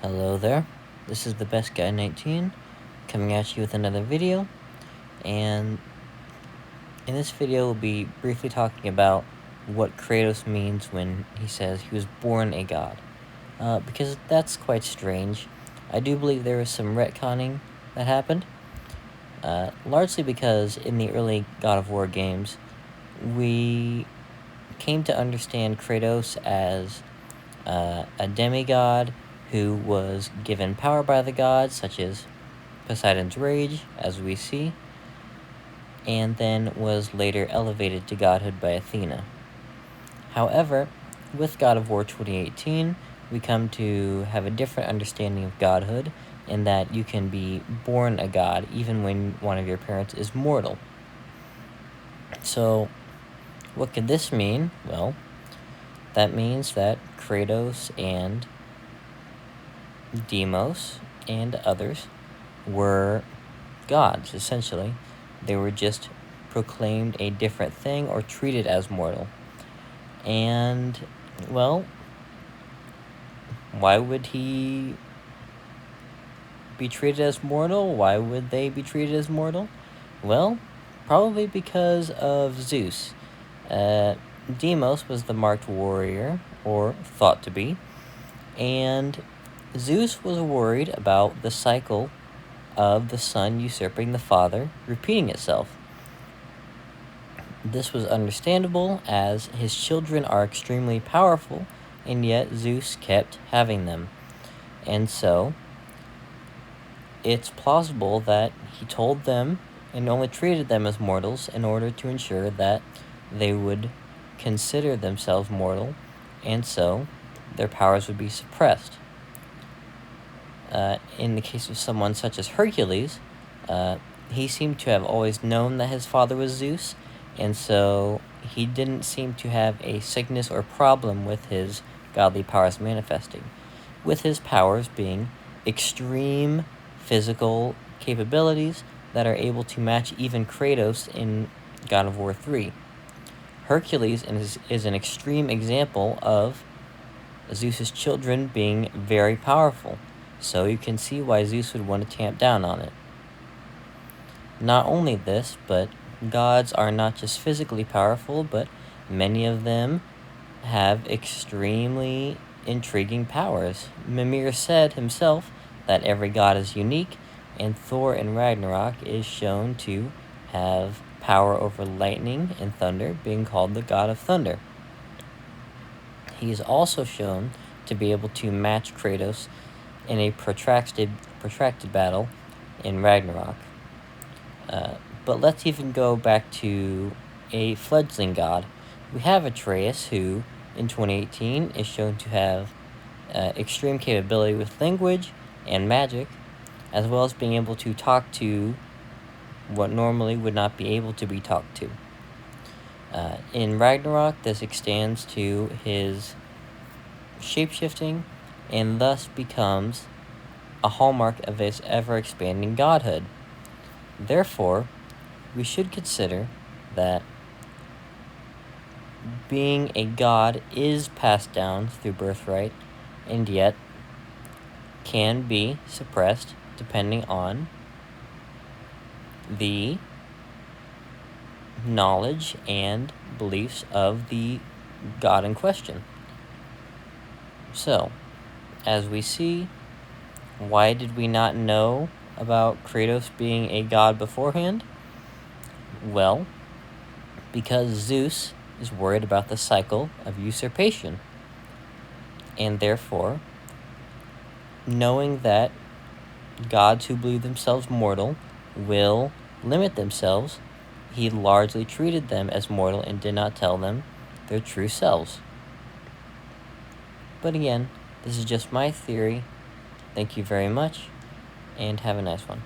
Hello there, this is the Best Guy 19 coming at you with another video, and in this video we'll be briefly talking about what Kratos means when he says he was born a god, because that's quite strange. I do believe there was some retconning that happened, largely because in the early God of War games we came to understand Kratos as a demigod who was given power by the gods, such as Poseidon's rage, as we see, and then was later elevated to godhood by Athena. However, with God of War 2018, we come to have a different understanding of godhood, in that you can be born a god even when one of your parents is mortal. So, what could this mean? Well, that means that Kratos and Deimos and others were gods, essentially. They were just proclaimed a different thing or treated as mortal. And, well, why would he be treated as mortal? Why would they be treated as mortal? Well, probably because of Zeus. Deimos was the marked warrior, or thought to be, and Zeus was worried about the cycle of the son usurping the father repeating itself. This was understandable, as his children are extremely powerful, and yet Zeus kept having them. And so, it's plausible that he told them and only treated them as mortals in order to ensure that they would consider themselves mortal, and so their powers would be suppressed. In the case of someone such as Hercules, he seemed to have always known that his father was Zeus, and so he didn't seem to have a sickness or problem with his godly powers manifesting, with his powers being extreme physical capabilities that are able to match even Kratos in God of War 3. Hercules is an extreme example of Zeus's children being very powerful, so you can see why Zeus would want to tamp down on it. Not only this, but gods are not just physically powerful, but many of them have extremely intriguing powers. Mimir said himself that every god is unique, and Thor in Ragnarok is shown to have power over lightning and thunder, being called the god of thunder. He is also shown to be able to match Kratos in a protracted battle in Ragnarok. But let's even go back to a fledgling god. We have Atreus, who in 2018 is shown to have extreme capability with language and magic, as well as being able to talk to what normally would not be able to be talked to. In Ragnarok, this extends to his shapeshifting, and thus becomes a hallmark of his ever-expanding godhood. Therefore, we should consider that being a god is passed down through birthright, and yet can be suppressed depending on the knowledge and beliefs of the god in question. So, as we see, why did we not know about Kratos being a god beforehand? Well, because Zeus is worried about the cycle of usurpation, and therefore, knowing that gods who believe themselves mortal will limit themselves, he largely treated them as mortal and did not tell them their true selves. But again, this is just my theory. Thank you very much, and have a nice one.